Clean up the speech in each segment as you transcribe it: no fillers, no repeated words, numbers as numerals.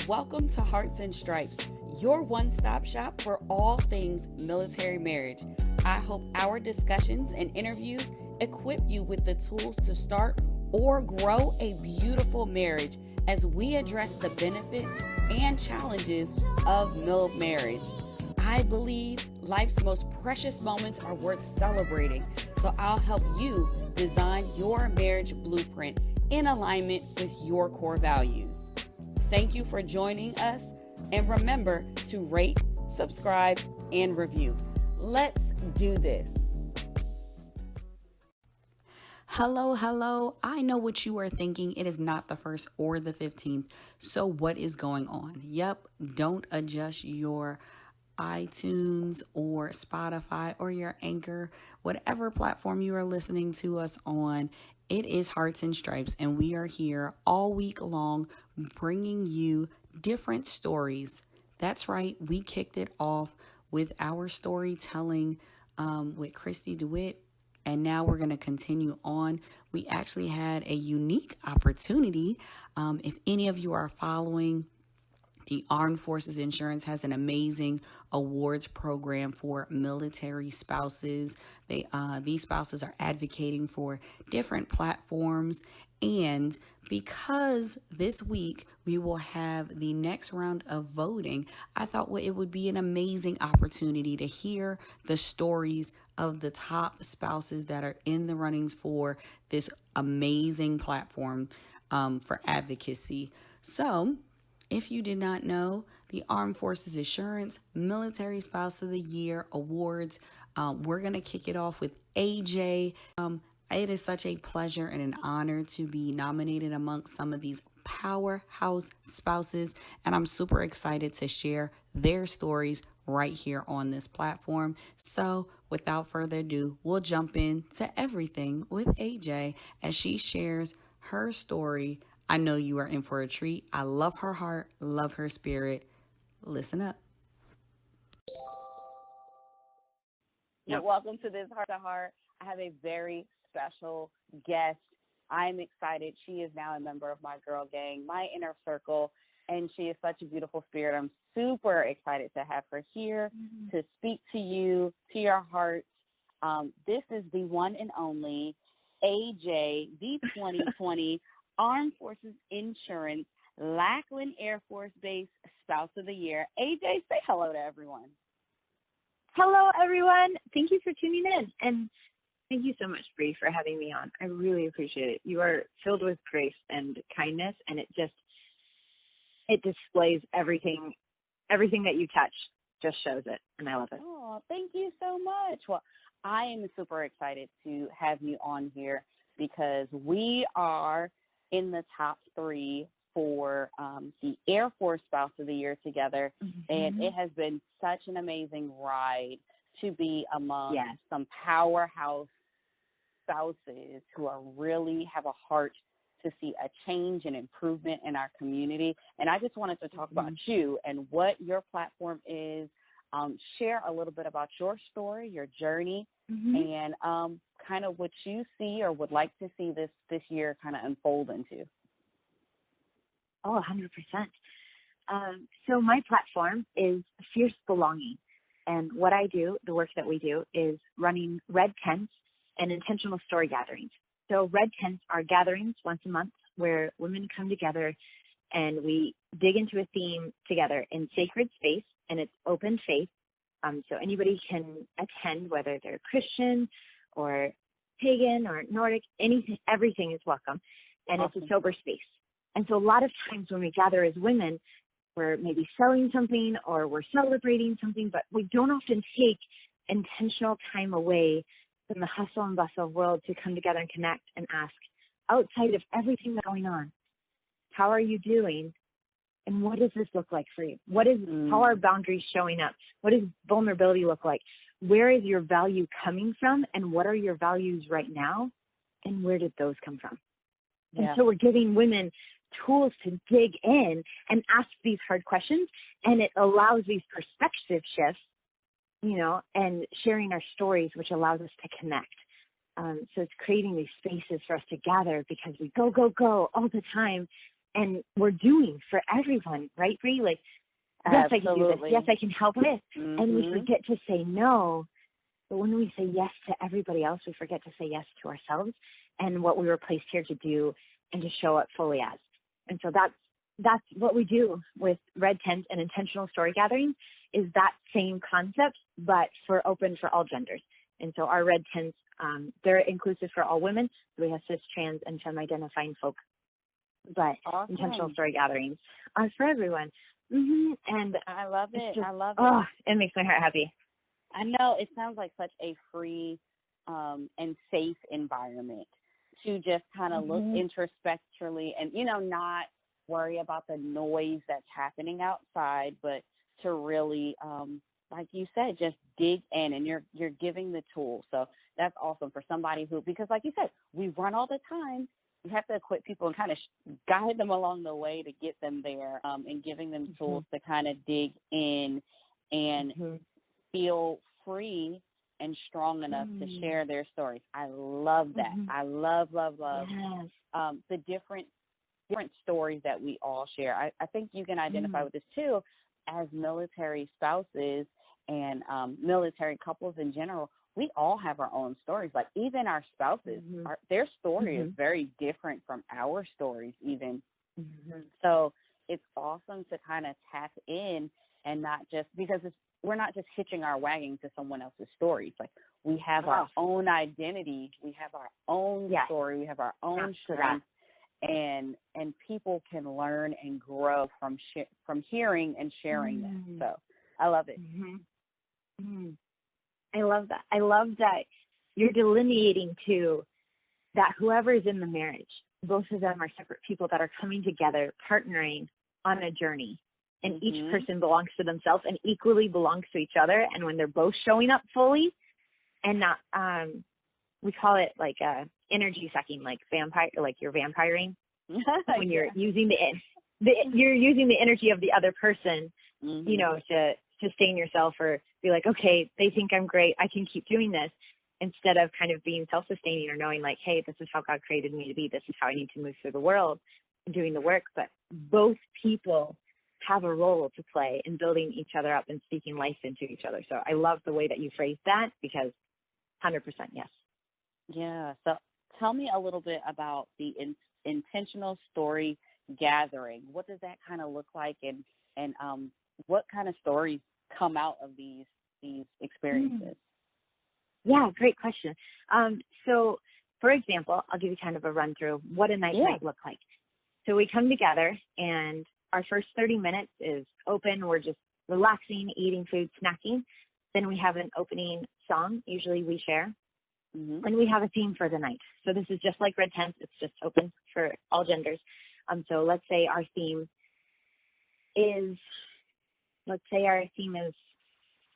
Welcome to Hearts and Stripes, your one-stop shop for all things military marriage. I hope our discussions and interviews equip you with the tools to start or grow a beautiful marriage as we address the benefits and challenges of MILF marriage. I believe life's most precious moments are worth celebrating, so I'll help you design your marriage blueprint in alignment with your core values. Thank you for joining us, and remember to rate, subscribe, and review. Let's do this. Hello. I know what you are thinking. It is not the 1st or the 15th. So what is going on? Yep, don't adjust your iTunes or Spotify or your Anchor, whatever platform you are listening to us on. It is Hearts and Stripes, and we are here all week long bringing you different stories. That's right. We kicked it off with our storytelling with Christy DeWitt, and now we're going to continue on. We actually had a unique opportunity. If any of you are following, the Armed Forces Insurance has an amazing awards program for military spouses. These spouses are advocating for different platforms. And because this week we will have the next round of voting, I thought it would be an amazing opportunity to hear the stories of the top spouses that are in the runnings for this amazing platform for advocacy. So, if you did not know, the Armed Forces Insurance Military Spouse of the Year Awards, we're going to kick it off with AJ. It is such a pleasure and an honor to be nominated amongst some of these powerhouse spouses, and I'm super excited to share their stories right here on this platform. So without further ado, we'll jump into everything with AJ as she shares her story. I know you are in for a treat. I love her heart, love her spirit. Listen up. Welcome to this Heart to Heart. I have a very special guest. I'm excited. She is now a member of my girl gang, my inner circle, and she is such a beautiful spirit. I'm super excited to have her here to speak to you, to your hearts. This is the one and only AJ, the 2020 Armed Forces Insurance Lackland Air Force Base Spouse of the Year. AJ, say hello to everyone. Hello, everyone. Thank you for tuning in. And thank you so much, Bree, for having me on. I really appreciate it. You are filled with grace and kindness, and it displays everything that you touch, just shows it, and I love it. Oh, thank you so much. Well, I am super excited to have you on here because we are in the top 3 for the Air Force Spouse of the Year together. And it has been such an amazing ride to be among some powerhouse spouses who are really have a heart to see a change and improvement in our community. And I just wanted to talk about you and what your platform is, share a little bit about your story, your journey, and kind of what you see or would like to see this year kind of unfold into. Oh, 100%. So my platform is Fierce Belonging. And what I do, the work that we do, is running red tents and intentional story gatherings. So red tents are gatherings once a month where women come together and we dig into a theme together in sacred space, and it's open faith. So anybody can attend, whether they're Christian or pagan or Nordic, everything is welcome. And It's a sober space. And so a lot of times when we gather as women, we're maybe selling something or we're celebrating something, but we don't often take intentional time away from the hustle and bustle world to come together and connect and ask, outside of everything that's going on, how are you doing? And what does this look like for you? How are boundaries showing up? What does vulnerability look like? Where is your value coming from? And what are your values right now? And where did those come from? And so we're giving women tools to dig in and ask these hard questions. And it allows these perspective shifts, and sharing our stories, which allows us to connect. So it's creating these spaces for us to gather because we go all the time. and we're doing for everyone, right, Bree? Like, yes, I can do this. Yes, I can help this. And we forget to say no. But when we say yes to everybody else, we forget to say yes to ourselves and what we were placed here to do and to show up fully as. And so that's what we do with red tents and intentional story gatherings, is that same concept, but open for all genders. And so our red tents, they're inclusive for all women. So we have cis, trans, and femme-identifying folk. But awesome. Intentional story gatherings are for everyone. And I love it. I love it. Oh, it makes my heart happy. I know. It sounds like such a free and safe environment to just kind of look introspectively and, not worry about the noise that's happening outside, but to really, like you said, just dig in, and you're giving the tools. So that's awesome for somebody who, because like you said, we run all the time. You have to equip people and kind of guide them along the way to get them there, and giving them tools to kind of dig in and feel free and strong enough to share their stories. I love that. I love the different stories that we all share. I think you can identify with this too, as military spouses and military couples in general. We all have our own stories. Like even our spouses, their story is very different from our stories even. So it's awesome to kind of tap in and not just, because we're not just hitching our wagon to someone else's stories. Like we have our own identity. We have our own story. We have our own strength. And people can learn and grow from hearing and sharing that. So I love it. I love that. I love that you're delineating too that whoever is in the marriage, both of them are separate people that are coming together, partnering on a journey. And each person belongs to themselves and equally belongs to each other. And when they're both showing up fully and not, we call it like energy sucking, like vampire, like you're vampiring. When you're using you're using the energy of the other person, to sustain yourself or be like, okay, they think I'm great, I can keep doing this, instead of kind of being self-sustaining or knowing like, hey, this is how God created me to be. This is how I need to move through the world and doing the work. But both people have a role to play in building each other up and speaking life into each other. So I love the way that you phrased that, because 100% yes. Yeah. So tell me a little bit about the intentional story gathering. What does that kind of look like, and what kind of stories come out of these experiences? Yeah, great question. So, for example, I'll give you kind of a run through what a night might look like. So we come together, and our first 30 minutes is open. We're just relaxing, eating food, snacking. Then we have an opening song. Usually we share. And we have a theme for the night. So this is just like Red Tents. It's just open for all genders. So let's say our theme is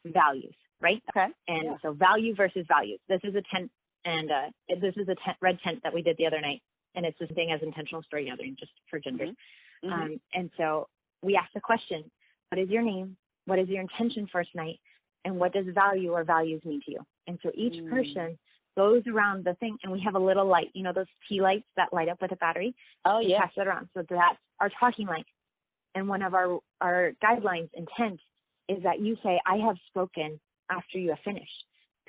values, right? Okay. And so value versus values. This is a tent, and this is a red tent that we did the other night. And it's the same thing as intentional story gathering, just for genders. And so we ask the question, what is your name? What is your intention for tonight? And what does value or values mean to you? And so each person goes around the thing, and we have a little light, those tea lights that light up with a battery. Oh, yeah. Pass it around. So that's our talking light. And one of our guidelines, intent, is that you say, I have spoken after you have finished.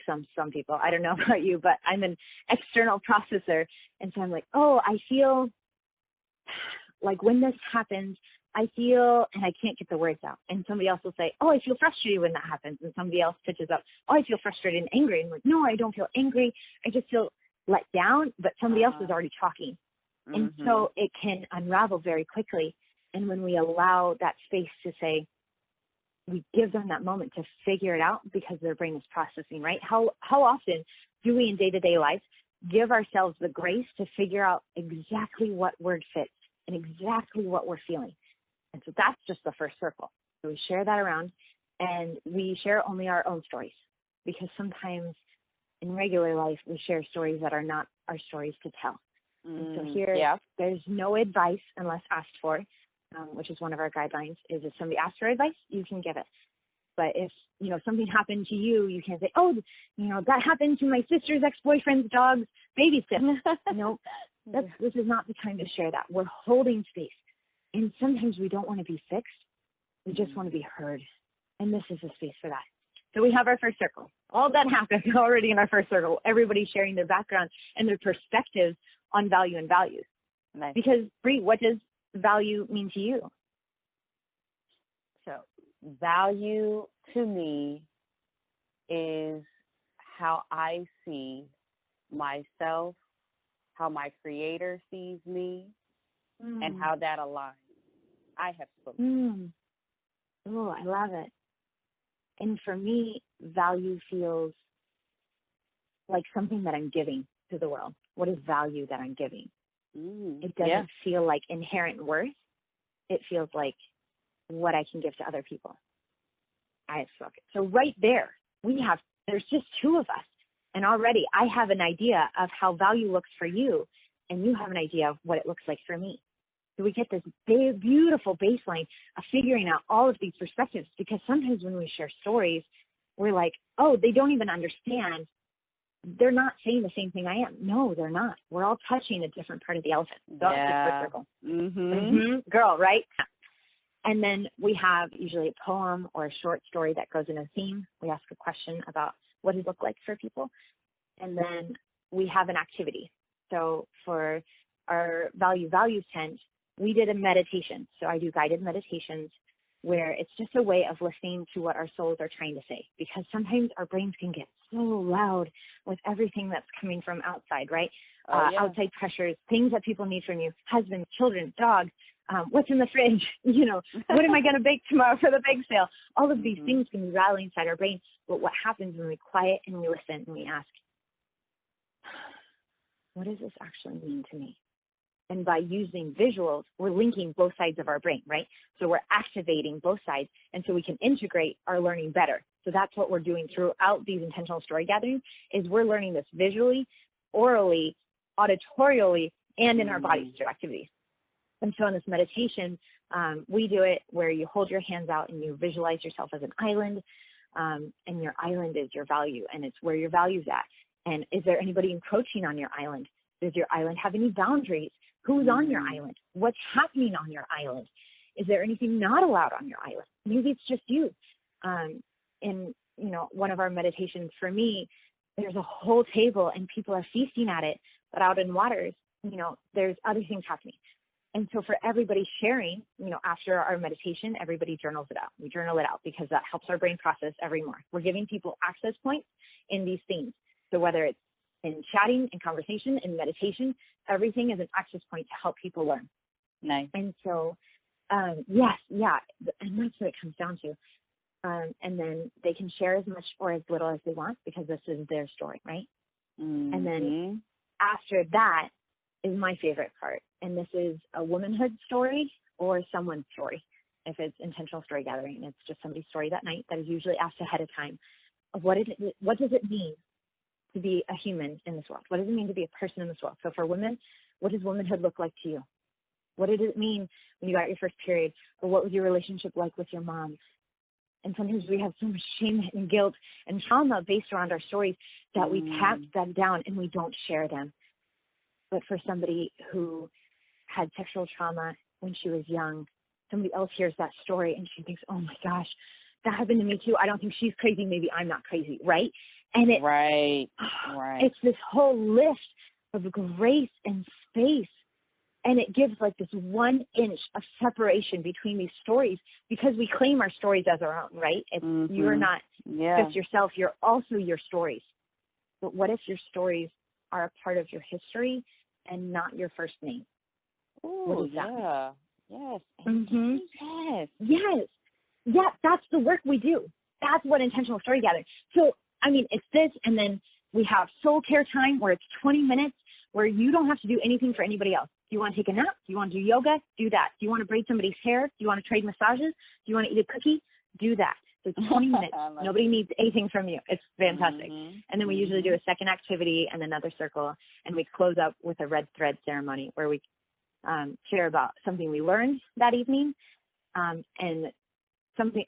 Some people, I don't know about you, but I'm an external processor. And so I'm like, oh, I feel like when this happens, I feel, and I can't get the words out. And somebody else will say, oh, I feel frustrated when that happens. And somebody else pitches up, oh, I feel frustrated and angry. And I'm like, no, I don't feel angry. I just feel let down. But somebody else is already talking. And so it can unravel very quickly. And when we allow that space to say, we give them that moment to figure it out, because their brain is processing, right? How often do we in day-to-day life give ourselves the grace to figure out exactly what word fits and exactly what we're feeling? And so that's just the first circle. So we share that around, and we share only our own stories, because sometimes in regular life we share stories that are not our stories to tell. And so here, there's no advice unless asked for, which is one of our guidelines, is if somebody asks for advice, you can give it. But if, something happened to you, you can't say, oh, that happened to my sister's ex-boyfriend's dog's babysitter. No, this is not the time to share that. We're holding space. And sometimes we don't want to be fixed. We just want to be heard. And this is a space for that. So we have our first circle. All that happened already in our first circle. Everybody sharing their background and their perspectives on value and values. Nice. Because, Bree, what does value mean to you? So value to me is how I see myself, how my creator sees me, and how that aligns. I have spoken. Oh, I love it. And for me, value feels like something that I'm giving to the world. What is value that I'm giving? It doesn't feel like inherent worth. It feels like what I can give to other people. I have spoken. So right there, there's just two of us. And already I have an idea of how value looks for you, and you have an idea of what it looks like for me. So we get this big, beautiful baseline of figuring out all of these perspectives, because sometimes when we share stories, we're like, oh, they don't even understand. They're not saying the same thing I am. No, they're not. We're all touching a different part of the elephant. So that's the circle. Girl, right? And then we have usually a poem or a short story that goes in a theme. We ask a question about what does it look like for people. And then we have an activity. So for our values tent, we did a meditation. So I do guided meditations where it's just a way of listening to what our souls are trying to say, because sometimes our brains can get so loud with everything that's coming from outside, right? Outside pressures, things that people need from you, husbands, children, dogs, what's in the fridge, what am I going to bake tomorrow for the bake sale? All of these things can be rattling inside our brain. But what happens when we quiet and we listen and we ask, what does this actually mean to me? And by using visuals, we're linking both sides of our brain, right? So we're activating both sides, and so we can integrate our learning better. So that's what we're doing throughout these intentional story gatherings, is we're learning this visually, orally, auditorially, and in our bodies through activities. And so in this meditation, we do it where you hold your hands out and you visualize yourself as an island, and your island is your value, and it's where your value's at. And is there anybody encroaching on your island? Does your island have any boundaries? Who's on your island? What's happening on your island? Is there anything not allowed on your island? Maybe it's just you. In one of our meditations for me, there's a whole table and people are feasting at it, but out in waters, there's other things happening. And so for everybody sharing, after our meditation, everybody journals it out. We journal it out because that helps our brain process every more. We're giving people access points in these things. So whether it's in chatting, in conversation, in meditation, everything is an access point to help people learn. Nice. And so, and that's what it comes down to. And then they can share as much or as little as they want, because this is their story, right? And then after that is my favorite part. And this is a womanhood story or someone's story. If it's intentional story gathering, it's just somebody's story that night that is usually asked ahead of time. What does it mean to be a human in this world? What does it mean to be a person in this world? So for women, what does womanhood look like to you? What did it mean when you got your first period? Or what was your relationship like with your mom? And sometimes we have so much shame and guilt and trauma based around our stories that we tap them down and we don't share them. But for somebody who had sexual trauma when she was young, somebody else hears that story and she thinks, oh my gosh, that happened to me too. I don't think she's crazy. Maybe I'm not crazy, right? And it's this whole lift of grace and space. And it gives like this 1 inch of separation between these stories, because we claim our stories as our own, right? You're not just yourself. You're also your stories. But what if your stories are a part of your history and not your first name? Oh, yeah. Yes. Yes. Yeah, that's the work we do. That's what intentional story gathering. So, it's this, and then we have soul care time where it's 20 minutes where you don't have to do anything for anybody else. Do you want to take a nap? Do you want to do yoga? Do that. Do you want to braid somebody's hair? Do you want to trade massages? Do you want to eat a cookie? Do that. So 20 minutes. Nobody needs anything from you. It's fantastic. And then we usually do a second activity and another circle, and we close up with a red thread ceremony where we share about something we learned that evening, and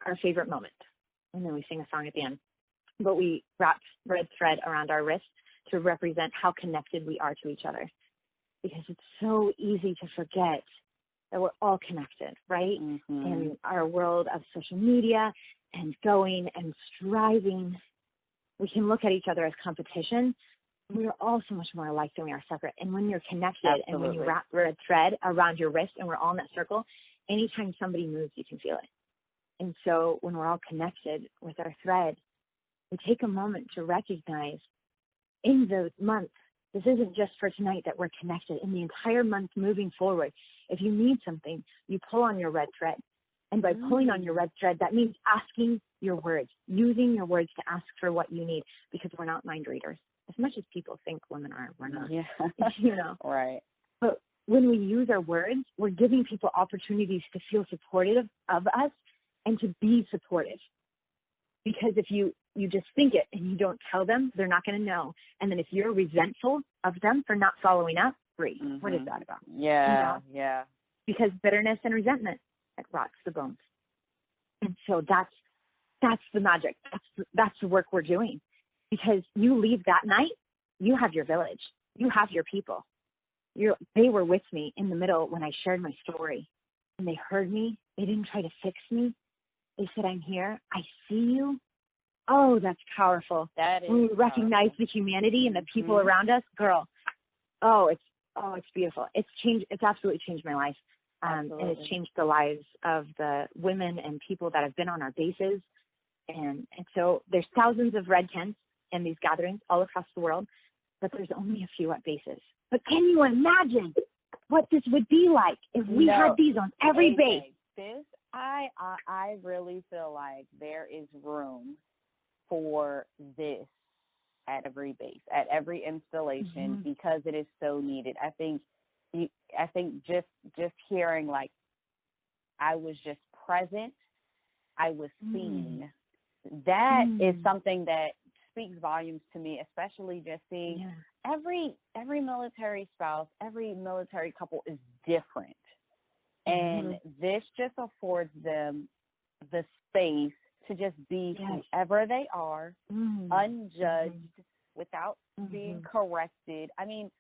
our favorite moment. And then we sing a song at the end. But we wrap red thread around our wrist to represent how connected we are to each other. Because it's so easy to forget that we're all connected, right? Mm-hmm. In our world of social media and going and striving, we can look at each other as competition. We are all so much more alike than we are separate. And when you're connected Absolutely. and when you wrap red thread around your wrist and we're all in that circle, anytime somebody moves, you can feel it. And so when we're all connected with our thread, we take a moment to recognize in the month, this isn't just for tonight that we're connected. In the entire month moving forward, if you need something, you pull on your red thread. And by pulling on your red thread, that means asking your words, using your words to ask for what you need, because we're not mind readers. As much as people think women are, we're not. Yeah. You know. Right. But when we use our words, we're giving people opportunities to feel supportive of us and to be supportive. Because if you just think it and you don't tell them, they're not going to know. And then if you're resentful of them for not following up, great. Mm-hmm. What is that about? Yeah, You know? yeah. Because bitterness and resentment, it rots the bones. And so that's the magic. That's the work we're doing. Because you leave that night, you have your village. You have your people. They were with me in the middle when I shared my story. And they heard me. They didn't try to fix me. They said, I'm here. I see you. Oh, that's powerful. That is when we powerful. recognize the humanity and the people Mm-hmm. around us, girl. It's beautiful. It's absolutely changed my life. And it's changed the lives of the women and people that have been on our bases. And so there's thousands of red tents in these gatherings all across the world, but there's only a few at bases. But can you imagine what this would be like if we had these on every base? I really feel like there is room for this at every base, at every installation, because it is so needed. I think just hearing, like, I was just present, I was seen. That is something that speaks volumes to me, especially just seeing every military spouse, every military couple is different. And this just affords them the space to just be whoever they are, unjudged, without being corrected. I mean,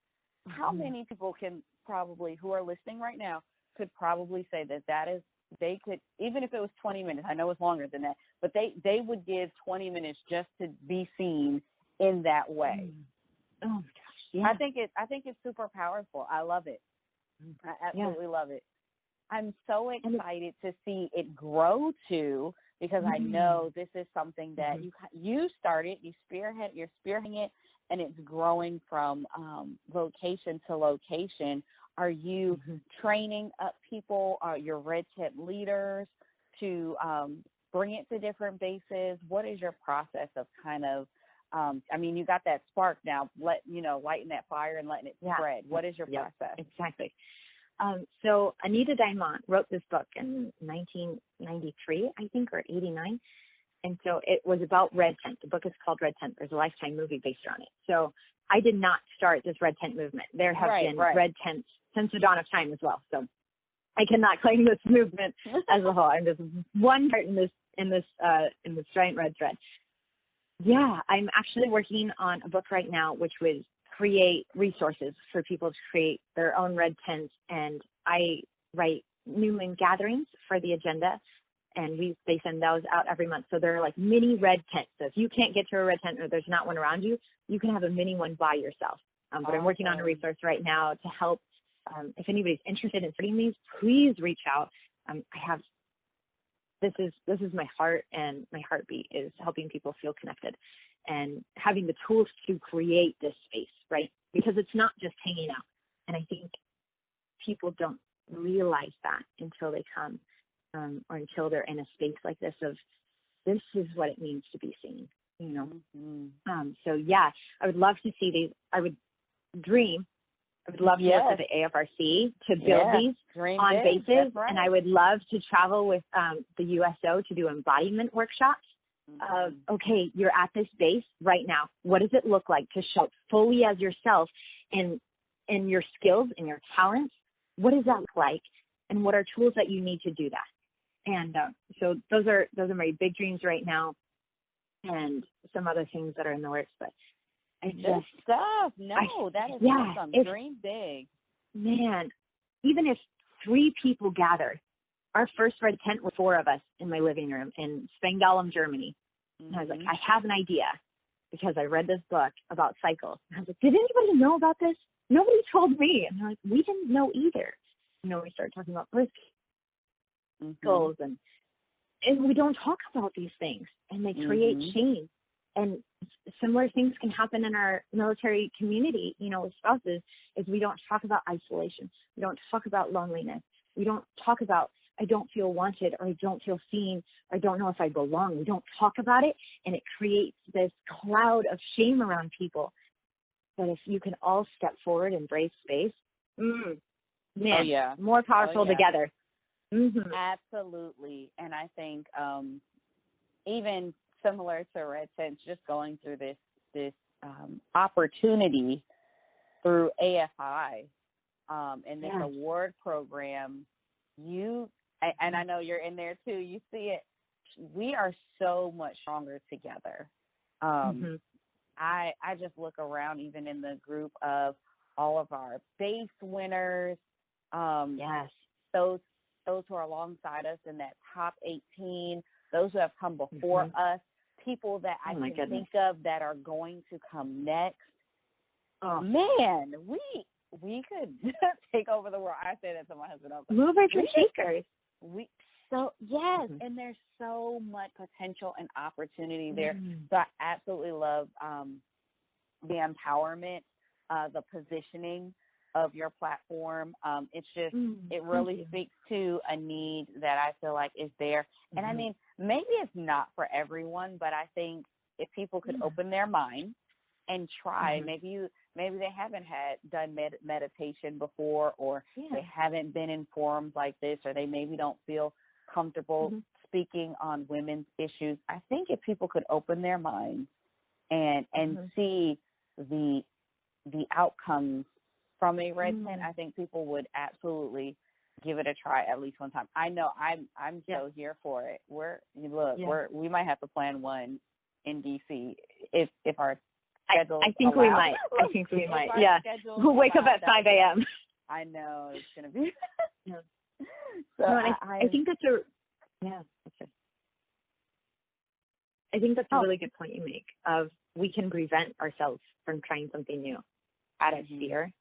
how many people can probably, who are listening right now, could probably say that is, they could, even if it was 20 minutes, I know it's longer than that, but they would give 20 minutes just to be seen in that way. Oh my gosh. Yeah. I think it's super powerful. I love it. I absolutely love it. I'm so excited to see it grow too, because I know this is something that you started, you're spearheading it, and it's growing from location to location. Are you training up people, your red tent leaders, to bring it to different bases? What is your process of kind of, you got that spark now, lighting that fire and letting it spread. What is your process? Exactly. So Anita Diamant wrote this book in 1993, I think, or 89. And so it was about red tent. The book is called Red Tent. There's a Lifetime movie based on it. So I did not start this red tent movement. There have been red tents since the dawn of time as well. So I cannot claim this movement as a whole. I'm just one part in this giant red thread. Yeah, I'm actually working on a book right now, which would create resources for people to create their own red tents. And I write new moon gatherings for the agenda, and they send those out every month. So they're like mini red tents. So if you can't get to a red tent or there's not one around you, you can have a mini one by yourself. But I'm working on a resource right now to help. If anybody's interested in starting these, please reach out. This is my heart, and my heartbeat is helping people feel connected and having the tools to create this space, right? Because it's not just hanging out. And I think people don't realize that until they come, or until they're in a space like this of, this is what it means to be seen, So yeah, I would love to see these. I would love to work with the AFRC to build these on bases. And I would love to travel with the USO to do embodiment workshops of, okay, you're at this base right now. What does it look like to show up fully as yourself in your skills and your talents? What does that look like? And what are tools that you need to do that? And so those are my big dreams right now, and some other things that are in the works. But Good stuff. That is awesome. Dream big. Man, even if 3 people gathered. Our first red tent was 4 of us in my living room in Spangdahlem, Germany. And I was like, I have an idea because I read this book about cycles. And I was like, did anybody know about this? Nobody told me. And they're like, we didn't know either. We started talking about birth cycles and we don't talk about these things, and they create shame. And similar things can happen in our military community, with spouses, is we don't talk about isolation. We don't talk about loneliness. We don't talk about, I don't feel wanted, or I don't feel seen, or I don't know if I belong. We don't talk about it, and it creates this cloud of shame around people. But if you can all step forward and embrace space, more powerful together. Absolutely. And I think even similar to Red Tents, just going through this opportunity through AFI and this award program, and I know you're in there too, you see it, we are so much stronger together. I just look around, even in the group of all of our base winners, those who are alongside us in that top 18, those who have come before us, people that I can think of that are going to come next. Oh man, we could take over the world. I say that to my husband. Movers and shakers. And there's so much potential and opportunity there. So I absolutely love the empowerment, the positioning of your platform. It's just, it really speaks to a need that I feel like is there. And I mean, maybe it's not for everyone, but I think if people could open their mind and try, maybe they haven't done meditation before, or they haven't been in forums like this, or they maybe don't feel comfortable speaking on women's issues. I think if people could open their minds and see the outcomes from a red tent, I think people would absolutely give it a try at least one time. I know I'm so here for it. We might have to plan one in DC if our schedule. I think we might. Yeah, we'll wake up at 5 a.m. I know it's gonna be. So I think that's I think that's a really good point you make. Of we can prevent ourselves from trying something new out of fear.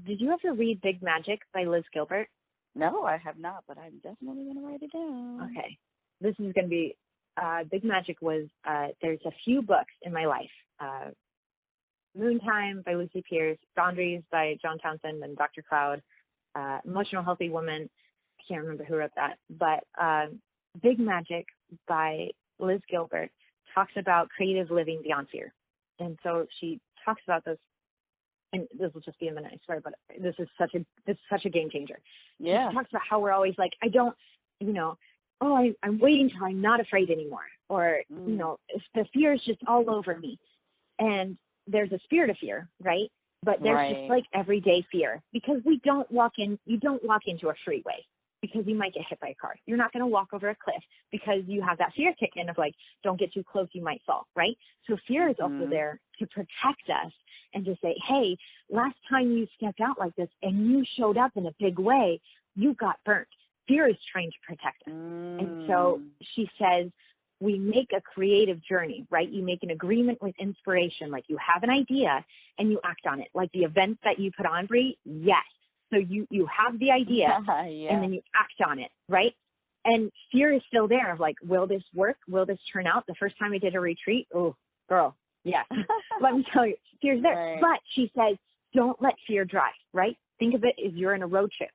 Did you ever read Big Magic by Liz Gilbert? No, I have not, but I'm definitely going to write it down. Okay. This is going to be, Big Magic was, there's a few books in my life. Moontime by Lucy Pierce, Boundaries by John Townsend and Dr. Cloud, Emotional Healthy Woman, I can't remember who wrote that, but Big Magic by Liz Gilbert talks about creative living beyond fear. And so she talks about this, and this will just be a minute, I swear, but this is such a game changer. Yeah. She talks about how we're always like, I'm waiting till I'm not afraid anymore. Or, the fear is just all over me. And there's a spirit of fear, right? But there's just like everyday fear, because you don't walk into a freeway because you might get hit by a car. You're not going to walk over a cliff because you have that fear kick in of like, don't get too close, you might fall, right? So fear is also there to protect us and to say, hey, last time you stepped out like this and you showed up in a big way, you got burnt. Fear is trying to protect us. And so she says, we make a creative journey, right? You make an agreement with inspiration, like you have an idea and you act on it. Like the events that you put on, Bree, yes. So you have the idea and then you act on it, right? And fear is still there of like, will this work? Will this turn out? The first time I did a retreat, oh, girl, yeah. Let me tell you, fear's there. Right. But she says, don't let fear drive, right? Think of it as you're in a road trip.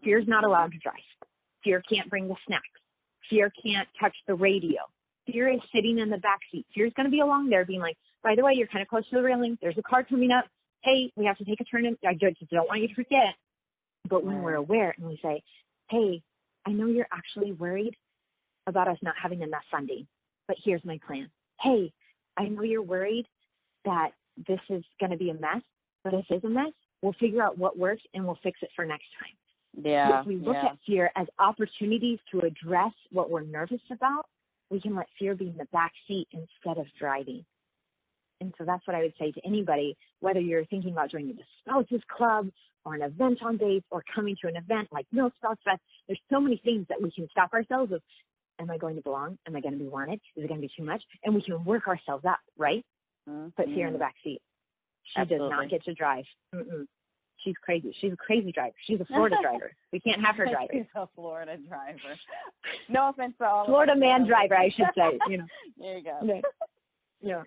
Fear's not allowed to drive. Fear can't bring the snacks. Fear can't touch the radio. Fear is sitting in the back seat. Fear's going to be along there being like, by the way, you're kind of close to the railing. There's a car coming up. Hey, we have to take a turn. I just don't want you to forget. But when we're aware and we say, hey, I know you're actually worried about us not having enough funding, but here's my plan. Hey, I know you're worried that this is going to be a mess, but if it's a mess, we'll figure out what works and we'll fix it for next time. Yeah. If we look at fear as opportunities to address what we're nervous about, we can let fear be in the back seat instead of driving. And so that's what I would say to anybody, whether you're thinking about joining the spouses club or an event on base or coming to an event like Mill Spouse Fest. There's so many things that we can stop ourselves with. Am I going to belong? Am I going to be wanted? Is it going to be too much? And we can work ourselves up, right? Put fear in the back seat. She Absolutely. does not get to drive. She's crazy. She's a crazy driver. She's a Florida driver. We can't have her driving. She's a Florida driver. No offense to all Florida man driver, I should say. You know. There you go. Yeah.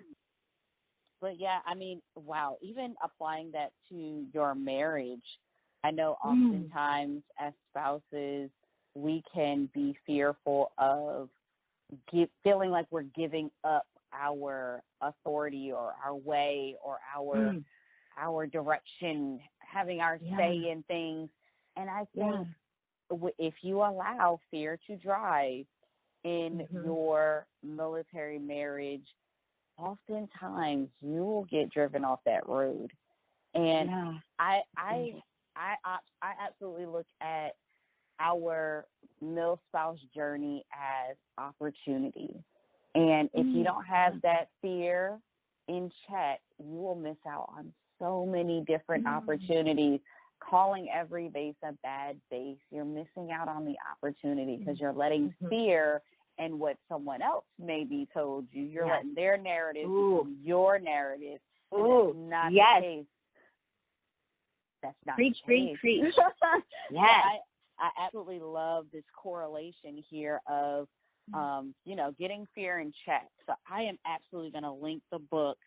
But yeah, I mean, wow, even applying that to your marriage, I know oftentimes as spouses, we can be fearful of feeling like we're giving up our authority or our way or our direction, having our say in things. And I think if you allow fear to drive in your military marriage, oftentimes you will get driven off that road. And I absolutely look at our mil spouse journey as opportunity. And if you don't have that fear in check, you will miss out on so many different opportunities. Calling every base a bad base, you're missing out on the opportunity because you're letting fear and what someone else maybe told you. You're letting their narrative become your narrative. That's not the case. That's not preach, the case. Preach. I absolutely love this correlation here of, getting fear in check. So I am absolutely going to link the book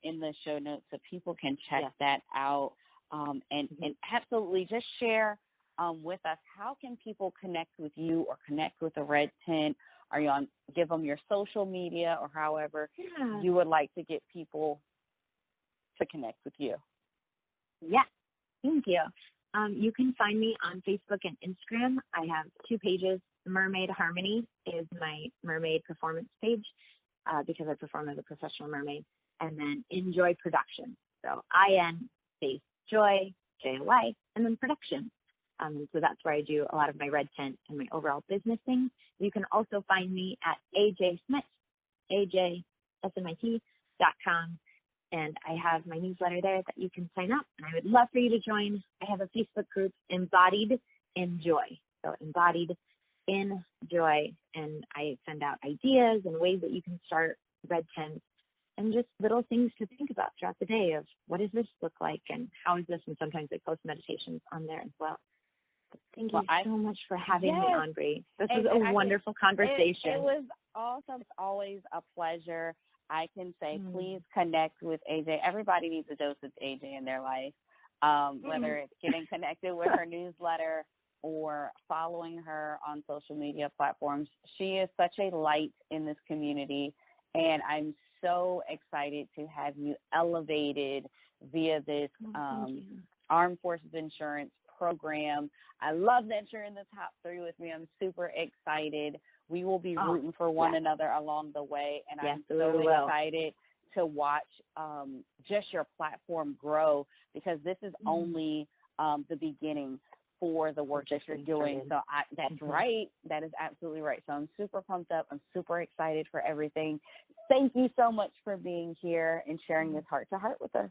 in the show notes so people can check that out. And absolutely just share with us, how can people connect with you or connect with the Red Tent? Are you on, give them your social media or however you would like to get people to connect with you? Yeah, thank you. You can find me on Facebook and Instagram. I have 2 pages. Mermaid Harmony is my mermaid performance page because I perform as a professional mermaid. And then Enjoy Production. So IN space Joy, Joy, and then production. So that's where I do a lot of my Red Tent and my overall business things. You can also find me at AJ Smit, AJSMIT.com. And I have my newsletter there that you can sign up. And I would love for you to join. I have a Facebook group, Embodied in Joy. So Embodied in Joy. And I send out ideas and ways that you can start Red Tents and just little things to think about throughout the day of what does this look like and how is this? And sometimes I post meditations on there as well. But thank you so much for having me on, Bree. This was a wonderful conversation. It was awesome. It's always a pleasure. I can say, please connect with AJ. Everybody needs a dose of AJ in their life, whether it's getting connected with her newsletter or following her on social media platforms. She is such a light in this community, and I'm so excited to have you elevated via this Armed Forces Insurance program. I love that you're in the top 3 with me. I'm super excited. We will be rooting for one another along the way, and I'm so excited to watch just your platform grow, because this is only the beginning for the work that you're doing. So that's right. That is absolutely right. So I'm super pumped up. I'm super excited for everything. Thank you so much for being here and sharing this heart to heart with us.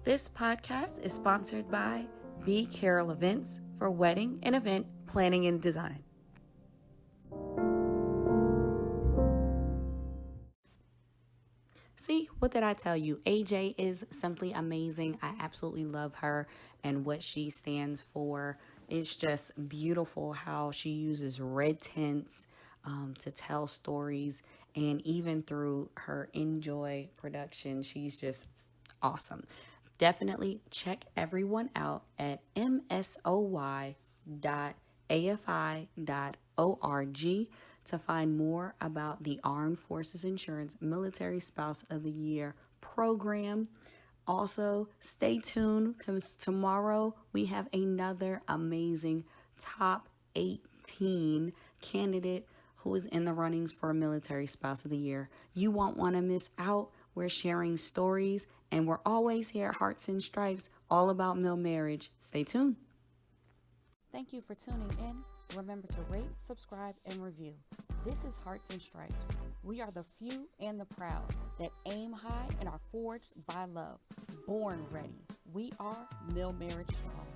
This podcast is sponsored by B. Carroll Events for wedding and event planning and design. See, what did I tell you? AJ is simply amazing. I absolutely love her and what she stands for. It's just beautiful how she uses red tints to tell stories. And even through her Enjoy production, she's just awesome. Definitely check everyone out at msoy.afi.org to find more about the Armed Forces Insurance Military Spouse of the Year program. Also, stay tuned because tomorrow we have another amazing top 18 candidate who is in the runnings for Military Spouse of the Year. You won't want to miss out. We're sharing stories, and we're always here at Hearts and Stripes, all about mil marriage. Stay tuned. Thank you for tuning in Remember to rate, subscribe, and review. This is Hearts and Stripes. We are the few and the proud that aim high and are forged by love. Born ready. We are Mill Marriage Strong.